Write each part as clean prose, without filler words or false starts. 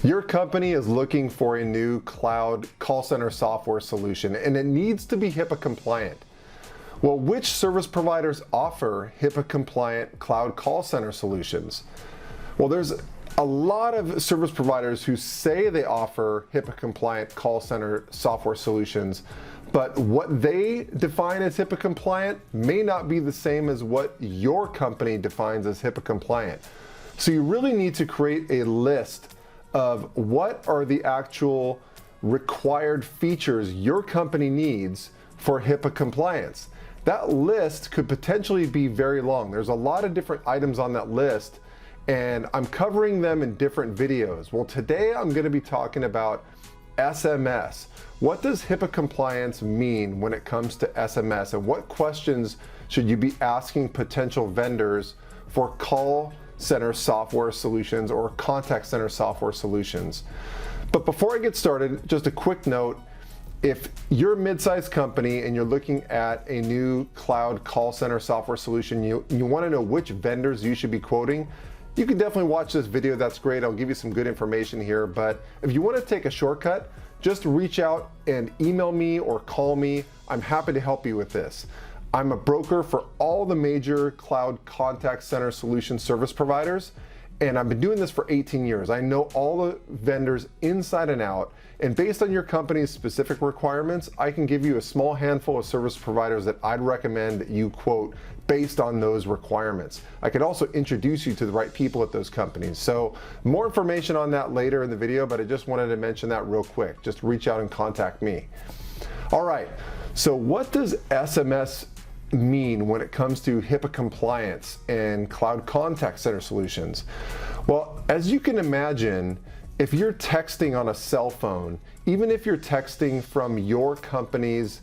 Your company is looking for a new cloud call center software solution, and it needs to be HIPAA compliant. Well, which service providers offer HIPAA compliant cloud call center solutions? Well, there's a lot of service providers who say they offer HIPAA compliant call center software solutions, but what they define as HIPAA compliant may not be the same as what your company defines as HIPAA compliant. So you really need to create a list of what are the actual required features your company needs for HIPAA compliance. That list could potentially be very long. There's a lot of different items on that list, and I'm covering them in different videos. Well, today I'm going to be talking about SMS. What does HIPAA compliance mean when it comes to SMS, and what questions should you be asking potential vendors for call center software solutions or contact center software solutions? But before I get started, just a quick note. If you're a mid-sized company and you're looking at a new cloud call center software solution, you want to know which vendors you should be quoting, you can definitely watch this video. That's great. I'll give you some good information here. But if you want to take a shortcut, just reach out and email me or call me. I'm happy to help you with this. I'm a broker for all the major cloud contact center solution service providers, and I've been doing this for 18 years. I know all the vendors inside and out, and based on your company's specific requirements, I can give you a small handful of service providers that I'd recommend that you quote based on those requirements. I could also introduce you to the right people at those companies. So more information on that later in the video, but I just wanted to mention that real quick. Just reach out and contact me. All right, so what does SMS mean when it comes to HIPAA compliance and cloud contact center solutions? Well, as you can imagine, if you're texting on a cell phone, even if you're texting from your company's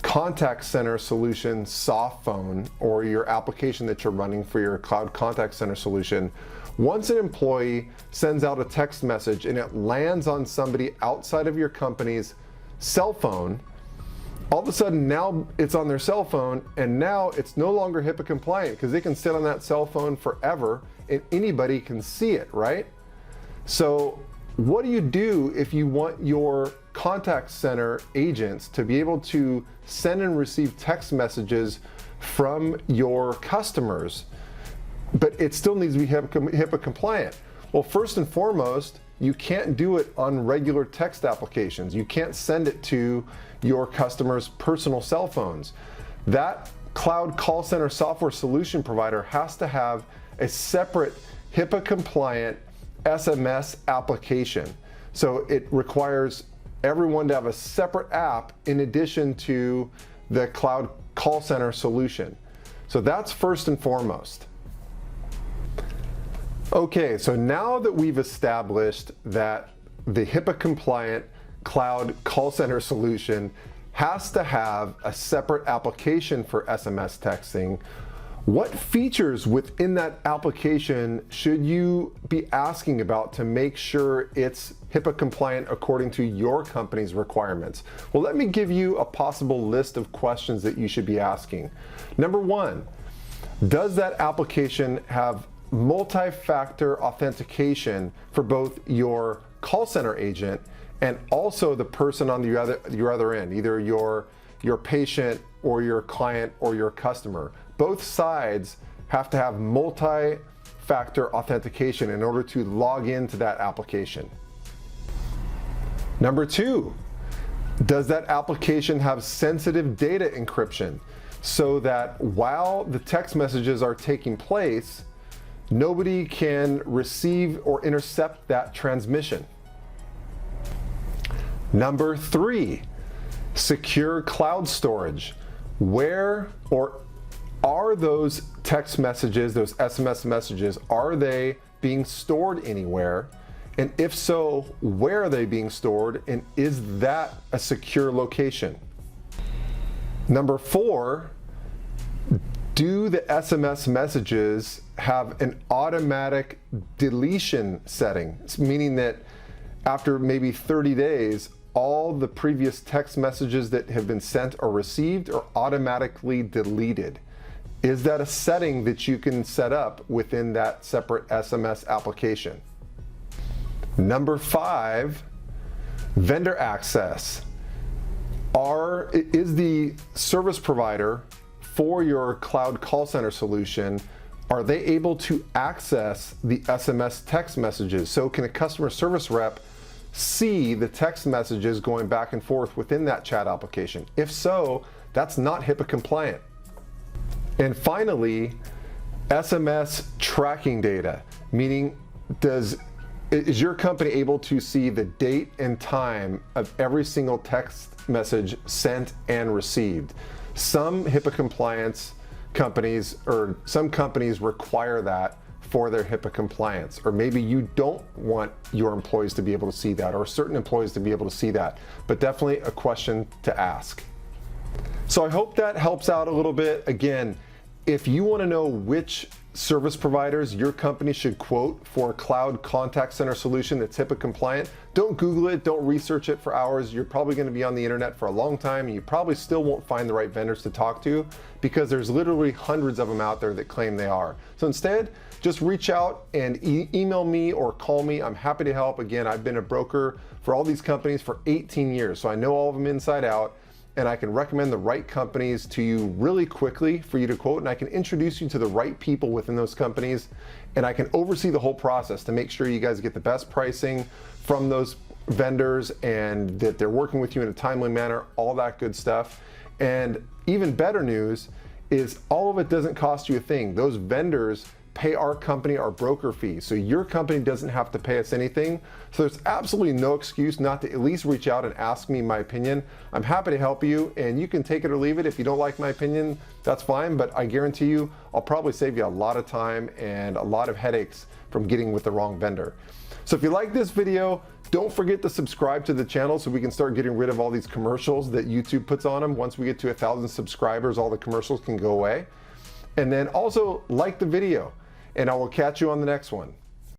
contact center solution soft phone or your application that you're running for your cloud contact center solution, once an employee sends out a text message and it lands on somebody outside of your company's cell phone, all of a sudden now it's on their cell phone, and now it's no longer HIPAA compliant because they can sit on that cell phone forever and anybody can see it, right? So what do you do if you want your contact center agents to be able to send and receive text messages from your customers, but it still needs to be HIPAA compliant? Well, first and foremost, you can't do it on regular text applications. You can't send it to your customers' personal cell phones. That cloud call center software solution provider has to have a separate HIPAA compliant SMS application. So it requires everyone to have a separate app in addition to the cloud call center solution. So that's first and foremost. Okay, so now that we've established that the HIPAA compliant cloud call center solution has to have a separate application for SMS texting, what features within that application should you be asking about to make sure it's HIPAA compliant according to your company's requirements? Well, let me give you a possible list of questions that you should be asking. Number one, does that application have multi-factor authentication for both your call center agent and also the person on your other end, either your patient or your client or your customer? Both sides have to have multi-factor authentication in order to log into that application. Number two, does that application have sensitive data encryption so that while the text messages are taking place, nobody can receive or intercept that transmission? Number three, secure cloud storage. Where or are those text messages, those SMS messages, are they being stored anywhere? And if so, where are they being stored? And is that a secure location? Number four, do the SMS messages have an automatic deletion setting? Meaning that after maybe 30 days, all the previous text messages that have been sent or received are automatically deleted. Is that a setting that you can set up within that separate SMS application? Number 5, vendor access. Is the service provider for your cloud call center solution, are they able to access the SMS text messages? So can a customer service rep see the text messages going back and forth within that chat application? If so, that's not HIPAA compliant. And finally, SMS tracking data, meaning is your company able to see the date and time of every single text message sent and received? Some HIPAA compliance companies, or some companies, require that for their HIPAA compliance, or maybe you don't want your employees to be able to see that, or certain employees to be able to see that, but definitely a question to ask. So I hope that helps out a little bit. Again, if you want to know which service providers your company should quote for a cloud contact center solution that's HIPAA compliant, don't Google it, don't research it for hours. You're probably going to be on the internet for a long time, and you probably still won't find the right vendors to talk to, because there's literally hundreds of them out there that claim they are. So instead, just reach out and email me or call me. I'm happy to help. Again, I've been a broker for all these companies for 18 years, so I know all of them inside out, and I can recommend the right companies to you really quickly for you to quote, and I can introduce you to the right people within those companies, and I can oversee the whole process to make sure you guys get the best pricing from those vendors and that they're working with you in a timely manner, all that good stuff. And even better news is all of it doesn't cost you a thing. Those vendors pay our company our broker fee, so your company doesn't have to pay us anything. So there's absolutely no excuse not to at least reach out and ask me my opinion. I'm happy to help you, and you can take it or leave it. If you don't like my opinion, that's fine, but I guarantee you I'll probably save you a lot of time and a lot of headaches from getting with the wrong vendor. So if you like this video, don't forget to subscribe to the channel so we can start getting rid of all these commercials that YouTube puts on them. Once we get to 1,000 subscribers, all the commercials can go away. And then also like the video, and I will catch you on the next one.